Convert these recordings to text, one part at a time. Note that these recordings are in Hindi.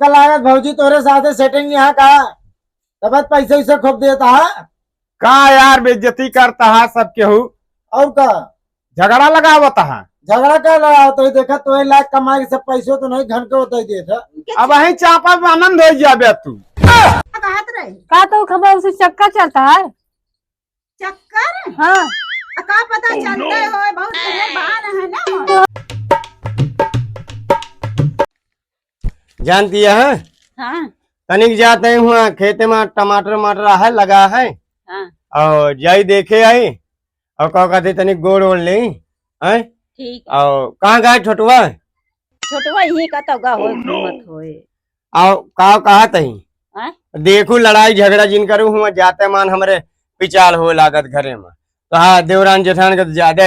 कल लागत भौजी तोरे साथ सेटिंग यहाँ का तब पैसे वैसे खूब देता है का यार बेइज्जती करता है सब केहू और का झगड़ा लगावता है। झगड़ा कर रहा तो देखा तो लाख कमाई सब पैसे तो नहीं घन के होता देता अब वही चापा में आनंद हो जाबे तू का तो खबर उसे चक्कर चलता है। चक्कर हाँ का पता चलता है बहुत बाहर है ना। जानती है हाँ तनिक जाते हुआ खेते में टमाटर मटर है लगा है हाँ और जाई देखे आई और कहा कहते तनिक गोड़ ओढ़ ली है ठीक और कहाँ गए छोटुआ छोटवा यही का तो गा होए घूमत होए और कहा तही हैं? देखू लड़ाई झगड़ा जिन करू हुआ जाते मान हमरे पिचाल हो लागत घरे में तो हाँ देवरान जेठान के ज्यादा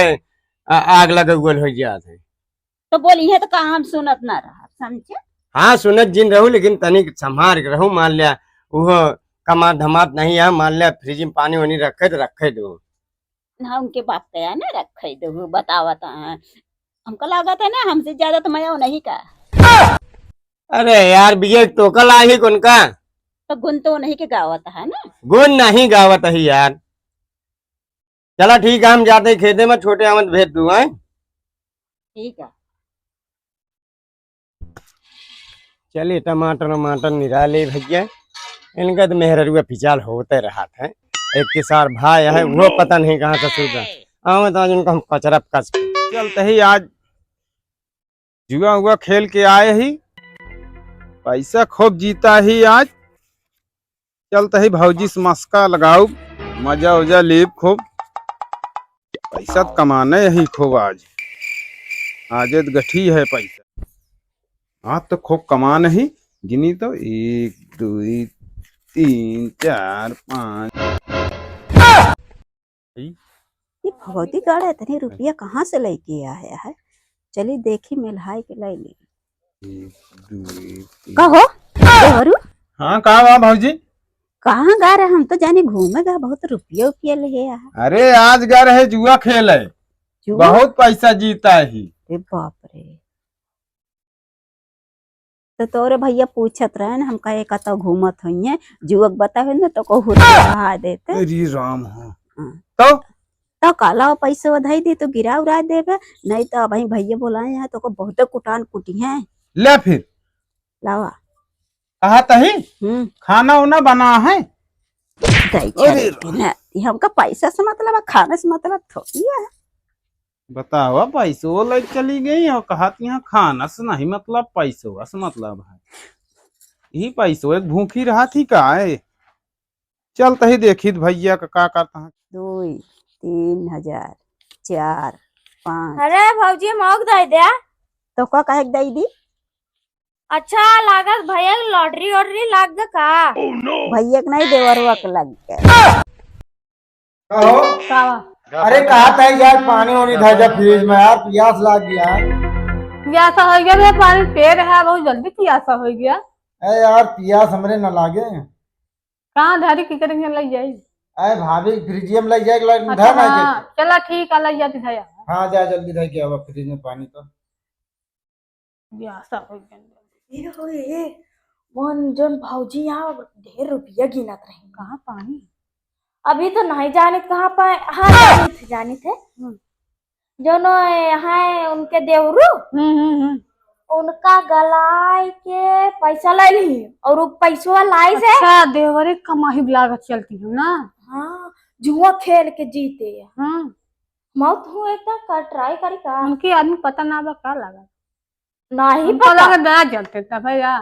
आग लगे गोल हो जाते है। तो बोली है तो कहा हम सुनत ना रहा समझे। हाँ सुनत जिन रहू लेकिन तनिक संभाल के रहू मान लिया वो कमात धमात नहीं है मान लिया फ्रिज में पानी वानी रखे तो रखे दो ना उनके बाप कया ना रखे दो बतावत है हमको लागत है ना हमसे ज्यादा तो मैं नहीं का। अरे यार बिये तो कल आई कौन का तो गुण तो नहीं के गावत है ना गुण नहीं गावत ही यार। चला ठीक है हम जाते खेते में छोटे अमद भेज दू है। ठीक है चलिए टमाटर वमाटर निराले भैया इनका तो मेहरुआ पिचाल होते रहा था। एक किसार भाई है वो पता नहीं कहाँ से सूझा आओ तो आज उनको हम कचरा कस चलते ही आज जुआ हुआ खेल के आए ही पैसा खूब जीता ही आज। चलते ही भौजी से मस्का लगाऊ मजा उजा लीब खूब पैसा तो कमाने ही खूब आज आज गठी है पैसा आज तो खूब कमाने ही गिनी तो 1 2 3 4 5। ये भगवती गाड़ा इतने रुपया कहाँ से लेके आया है। चलिए देखी मिलहाई के ले ली 1 2 3। कहो देवरू हाँ कहा भौजी कहाँ गा रहे हम तो जाने घूमेगा बहुत रुपया उपया ले आया। अरे आज गा रहे जुआ खेल है जुआ? बहुत पैसा जीता ही। अरे बाप रे तो तोरे भैया पूछत रहे ना हम कहे का तो घूमत हुई जुअक बतावे ना तो कहू रहा देते अरे राम हो हाँ। तो काला पैसे बधाई दे तो गिरा उड़ा देवे नहीं तो भाई भैया बोलाए हैं तो को बहुत कुटान कुटी है ले फिर लावा कहा तही खाना उना बना है हमका पैसा से मतलब खाने से मतलब थोड़ी है। बताओ पैसो ले चली गई और कहा यहाँ खाना से नहीं मतलब पैसो से मतलब है यही पैसो एक भूखी रहा थी का है। चल तही देखी भैया का करता है 2 3 हजार 4 5। अरे भौजी मौक दे दे तो का कहे दई दी अच्छा लागत भैया लॉटरी वॉटरी लाग ग का भैया के नहीं देवरवा के लग गया कावा अरे कहा था यार पानी वानी था जब फ्रिज में यार प्यास लग गया प्यासा हो गया पानी पेड़ है बहुत जल्दी प्यासा हो गया। अरे यार प्यास हमरे न लागे कहाँ धारी की करेंगे लग जाए अरे भाभी फ्रिज में लग जाएगा अच्छा, हाँ, चला ठीक है लग जाती भैया हाँ जा जल्दी रह गया फ्रिज में पानी तो प्यासा हो गया। मोहन जोन भौजी यहाँ ढेर रुपया गिनत रहे कहाँ पानी अभी तो नहीं जाने कहाँ पाए। हाँ जानी थे जो न यहाँ उनके देवरू उनका गलाई के पैसा ले ली और वो पैसा लाई से अच्छा देवरे कमाही लागत चलती है ना। हाँ जुआ खेल के जीते हाँ मौत हुए तो ट्राई करी का उनके आदमी पता ना बा का लगा नहीं पता ना जलते था भैया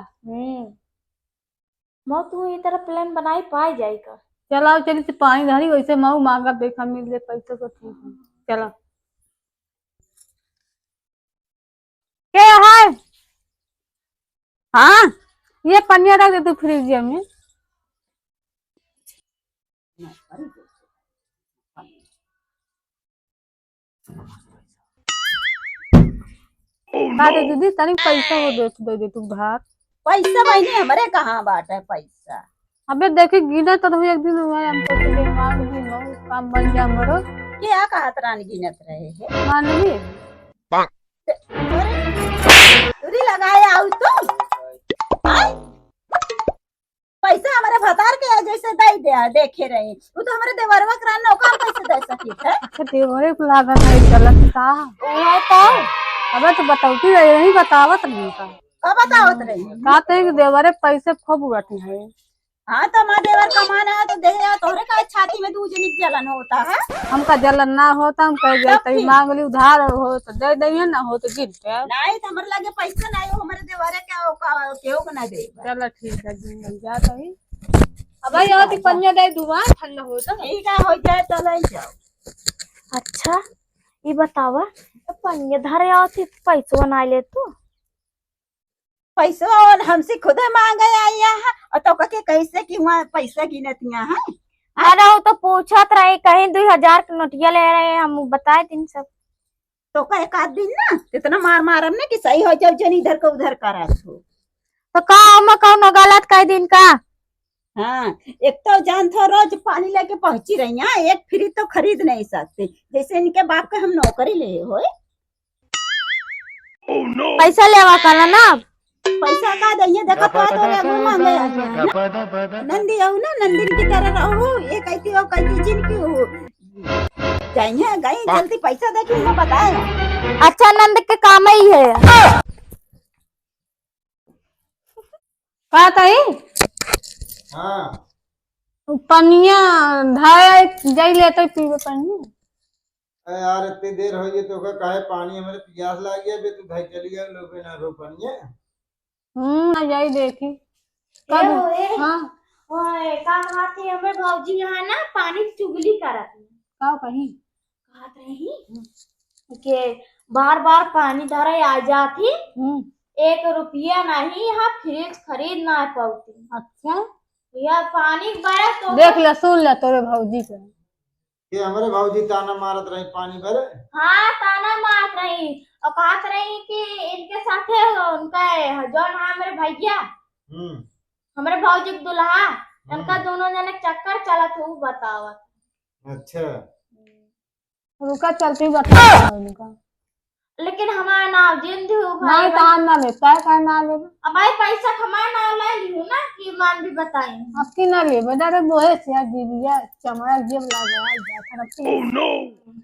मौत हुई तरह प्लान बनाई पाई जाएगा। चलो चली से पानी धारी वैसे मऊ मांगा देखा मिल जाए पैसे तो ठीक है। चलो क्या है हाँ ये पनिया रख दे तू फ्रिज में दीदी तनिक पैसा वो दे तू धार पैसा महीने हमारे कहाँ बात है पैसा अबे देखे गिना तो एक दिन हुआ हम तो दिमाग भी नो काम बन जा हमरो क्या कहा तरान गिनत रहे है मान ली लगाया आउ तो पैसा हमारे भतार के है जैसे दे दे देखे रहे वो तो हमारे देवरवा करा नौकर कैसे दे सकी है। अच्छा देवरे को लागत है चलत का वो तो अबे तो बतावती रही नहीं बतावत नहीं का कब बतावत रही। कहते हैं कि देवरे पैसे खूब उड़ते हैं। हाँ तो माँ देवर कमाना है तो दे तोहरे का छाती में दूध जलन होता है। हमका जलन ना होता हम कह जाते मांग ली उधार हो तो दे दिए ना हो तो गिन पे नहीं तो हमारे लगे पैसा नहीं हो हमारे देवरे केहू को ना दे। चलो ठीक है जी मिल जाता है। अब यहाँ की पन्या दे दुआ ठंडा हो तो ठीक है हो जाए तो ले जाओ। अच्छा ये बतावा पन्ने धरे आती पैसो ना ले तू पैसा और हमसे खुद मांगे आई है और तो के कैसे कि वहाँ पैसा गिनतियाँ हैं। अरे वो तो पूछत रहे कहीं 2000 की नोटिया ले रहे हैं हम बताए दिन सब तो का एक आध दिन ना इतना मार मारम ना कि सही हो जाओ जन इधर का उधर करा हो। तो का हम कौन गलत कई दिन का। हाँ एक तो जान थो रोज पानी लेके पहुंची रही हैं एक फ्री तो खरीद नहीं सकते जैसे इनके बाप के हम नौकरी ले हो। पैसा लेवा करना ना पैसा का दइए देखो तो रे मांगे आ गया नंदी आओ ना नंदिन की तरह रहो ये कहती हो कहती जिनकी हो जाइए गई जल्दी पैसा देखी मैं बताए। अच्छा नंद के काम ही है का तई हाँ पनिया धाय जाई लेते पीवे पनिया अरे यार इतनी देर हो गई तो का काहे पानी हमारे प्यास लग गया बे तू भाई चली गया लोग ना रो पानी आ जाई देखी ए होए हाँ ओए का कहती हमरे भौजी यहाँ ना पानी की चुगली करत का कहीं कहत रही के बार बार पानी धरे आ जाती 1 रुपया नहीं यहाँ फ्रिज खरीद ना पाती। अच्छा यह पानी बड़ा तो देख ले सुन ले तोरे भौजी के ये हमारे भाऊजी ताना मारत रही पानी भरे। हाँ ताना मार रही और कहत रही कि इनके साथे उनका जौन है मेरे भैया हमारे भौजी के दुल्हा उनका दोनों जने चक्कर चलत हो बतावत। अच्छा रुका चलती बता उनका लेकिन हमारा नाम जिंद हो नहीं तो हम ना लेता है ना ले अब भाई पैसा हमारा नाम ले लियो ना कि मान भी बताई आपकी ना ले बेटा बोहे से दीदिया चमड़ा जेब लगा जा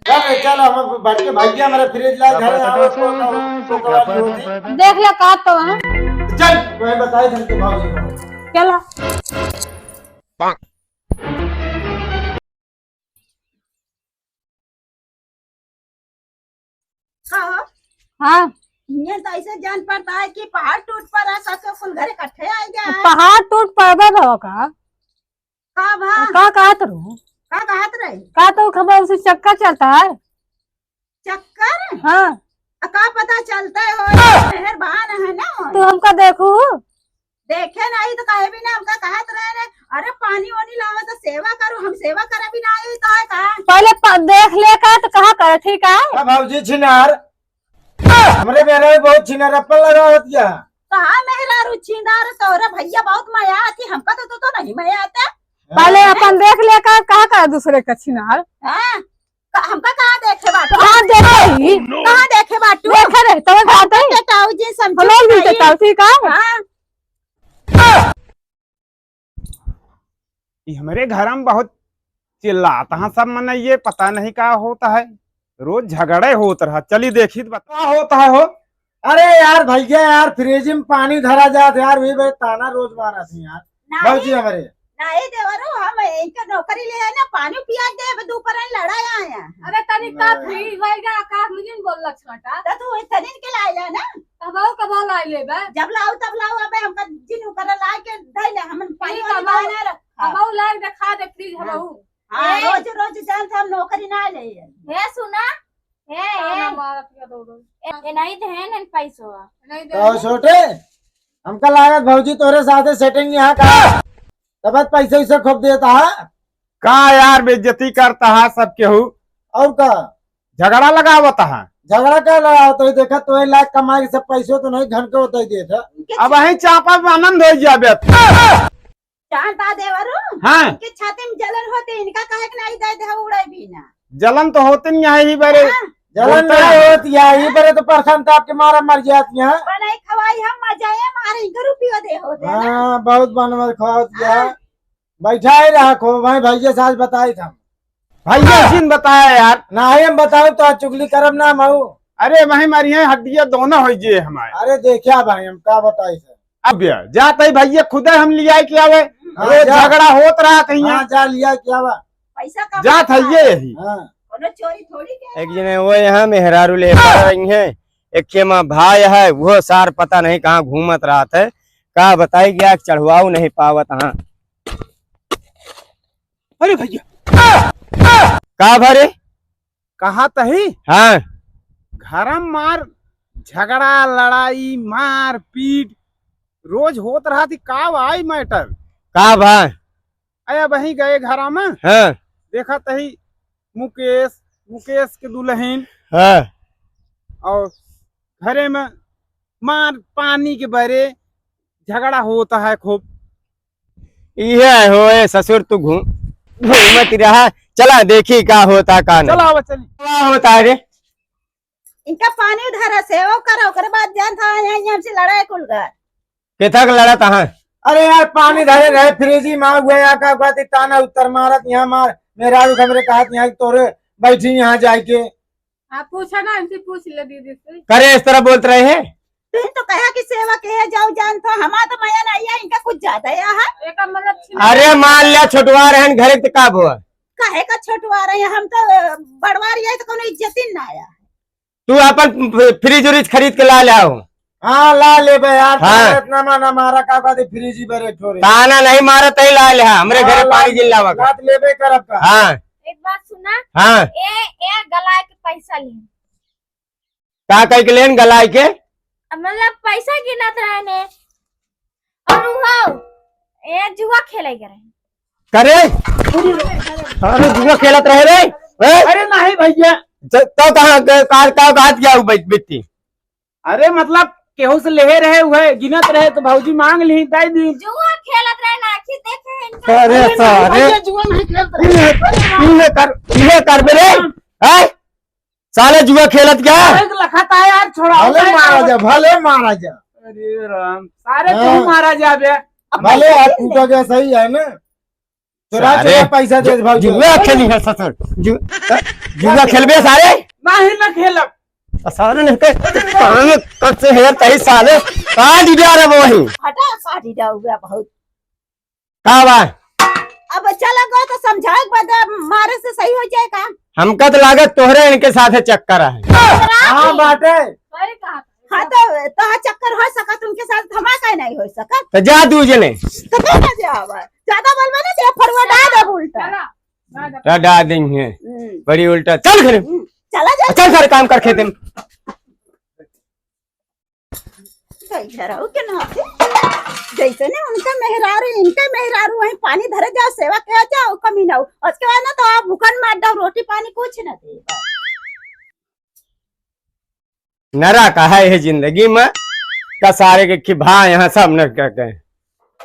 चल चल हम बढ़ के भाग्य हमारे फ्रिज ला घर आओ तो कवाली होती देख ले का तो है चल मैं बताई थे तो भाऊजी को चला हाँ ये तो ऐसे जान पड़ता है कि पहाड़ टूट पड़ा सबके फुल घर इकट्ठे आ गया है। पहाड़ टूट पड़बे भव का का कहत रू का कहत रही का तो खबर उसे चक्कर चलता है चक्कर हाँ का पता चलता है हो मेहरबान है ना तू हमका देखू देखे नहीं तो कहे भी ना हमका कहत रहे अरे पानी वानी लावा तो सेवा करो हम सेवा करे भी नहीं तो है कहा पहले देख ले का तो कहा करे ठीक है भाऊजी छिनार हमारे मेरा भी बहुत छिनार अपन लगा होती है कहा मेहरा रुचिदार तोरा भैया बहुत माया आती हमका तो नहीं माया आता। पहले अपन देख ले का कहा करे दूसरे का छिनार हमका कहाँ देखे बाटू कहाँ देखे कहाँ देखे बाटू देखे रहे तो कहते हैं ताऊ जी समझो हमें भी देता ठीक है ये हमारे घर में बहुत चिल्लाता है सब मन ये पता नहीं क्या होता है रोज झगड़े होता रहा चली देखी तो बता होता है हो। अरे यार भैया यार फ्रिज में पानी धरा जात यार वही भाई ताना रोज मारा थी यार भाऊजी हमारे नहीं देवरो हम इनका नौकरी ले आए ना पानी पिया दे दोपहर लड़ा आया अरे तनी का फ्री होएगा का मुझे बोल छटा तो तू इतने के लाया ना कबाऊ ला लेबे जब लाओ तब लाओ अबे हमका जिन कर ला के धइ ले हम पानी वाली ना रख कबाऊ ला दिखा दे प्लीज हमहू हां रोज रोज जान हम नौकरी ना ले हे सुना हे मारत के दो ए नहीं ध्यान इन पैसो नहीं तो छोटे हमका लागत भाऊजी तोरे साथे सेटिंग यहाँ का तब पैसे से खूब देता है का यार बेइज्जती करता है सब केहू और का झगड़ा लगावता है झगड़ा कर रहा तो देखा तो लाख कमाई के सब पैसे तो नहीं घन के होता ही देता अब वही चापा में आनंद हो जाबे जानता देवरो हाँ इनके छाती में जलन होते इनका कहे कि नहीं दे दे उड़े भी ना जलन तो होते नहीं है ही बारे जलन नहीं होती है, ये पर तो परसन ताप के मारा मर जाती है। बनाई खवाई हम मजाए मारे इनका रुपया दे होते हैं ना। हाँ बहुत बनवर खाती है। बैठा ही रहा खो भाई, भैया साथ बताई था भैया सिन बताया यार। ना ही हम बताओ तो चुगली करब ना मऊ। अरे वही मारी है हड्डियां दोनों हो जे हमारे। अरे देखिया भाई हम क्या बताई थे। अब जाते भैया खुद हम लिया क्या वे हाँ, रोज जा। झगड़ा होत रहा कहीं। हाँ जा लिया क्या बा। पैसा कम जात है ये यही। हाँ कोनो चोरी थोड़ी के। एक जने वो यहाँ मेहरारू ले रही है, एक के माँ भाई है वो सार पता नहीं कहाँ घूमत रहा था। का बताई गया चढ़वाऊ नहीं पावत। हाँ अरे भैया का भरे। कहा तही हाँ घर मार झगड़ा लड़ाई मार पीट रोज होत रहा थी। का आई मैटर का भाई। आया वही गए घर में हाँ देखा तही मुकेश के दुल्हन हाँ और घरे में मार पानी के बरे झगड़ा होता है खूब। ये हो ससुर तू घूमत रहा। चला देखी का होता का नहीं। चलो अब चली। क्या होता है रे। इनका पानी धरा से वो करो ओकरे बाद जान था यहाँ हमसे लड़ाई कुल घर। केथक लड़ा तहा। अरे यार पानी धरे रहे फ्रिजी मार हुए का कहती ताना उत्तर मारत यहाँ मार मेरा खबरे कहा यहाँ तोरे बैठी यहाँ जाके। आप पूछा ना इनसे पूछ ले दीदी से। करे इस तरह बोलते रहे हैं। तुम तो कहा कि सेवा के जाओ जान तो हमारा तो मया नहीं है इनका कुछ ज्यादा है यहाँ। एक मतलब अरे मान लिया छोटवा रहे घरे तो का हुआ। काहे का छोटवा रहे हैं हम तो बड़वा रही है तो कोनो इज्जत ही ना आया। तू अपन फ्रिज उरिज खरीद के ला लाओ। हाँ ला ले बे यार। हाँ। इतना माना मारा का कहती फ्रिजी बरे ठोरे ताना नहीं मारा तही ला ले। हमरे घरे पानी जिल्लावा का। रात लेबे करब का। हाँ एक बात सुना, हाँ ए गला के पैसा ले, का कह के लेन गलाय के। मतलब पैसा गिनत रहे ने और वो ए जुआ खेले रहे। करे अरे जुआ खेलत रहे रे। हैं? अरे नहीं भैया तो कहाँ कहाँ क्या बिकती। अरे मतलब केहू से ले रहे हुए गिनत रहे तो भौजी मांग ली दे दी। जुआ खेलत रहे ना आखिर देखे इनका। अरे सारे भैया जुआ नहीं खेलते। इहे कर बे रे। हैं? साले जुआ खेलत क्या। लखता है यार छोड़ा। भले मारा जा भले मारा जा। अरे राम सारे हाँ। तू मारा जाबे। भले हाथ टूटा गया सही है ना। चुरा सारे चुरा पैसा दे भाई। जुआ खेली है ससुर। जुआ खेलबे सारे। नहीं न खेलब। सारे ने कब से हेर तही साले कहाँ दिया रे वो वही। हटा काटी जाओ गया बहुत। का बा अब चला गो तो समझाओ बदा मारे से सही हो जाए काम। हमका तो लागत तोहरे इनके साथ चक्कर है। हाँ बाटे। अरे कहा हाँ तो चक्कर हो सका तुमके साथ धमाका नहीं हो सका तो जा तू जने तो कहना जाओ ज्यादा बोलबा ना ते फरवटा दे उल्टा। चला डा देंगे बड़ी उल्टा। चल घर चला जा चल सारे काम कर खेते में। घराऊ के ना जैसे ने उनका मेहरारू इनका मेहरारू वहीं पानी धरे जाओ सेवा किया जाओ कमी ना हो उसके बाद ना तो आप भूखन मार दो रोटी पानी कुछ ना दे। नरा का है ये जिंदगी में का सारे के खिभा यहाँ सब न कर गए।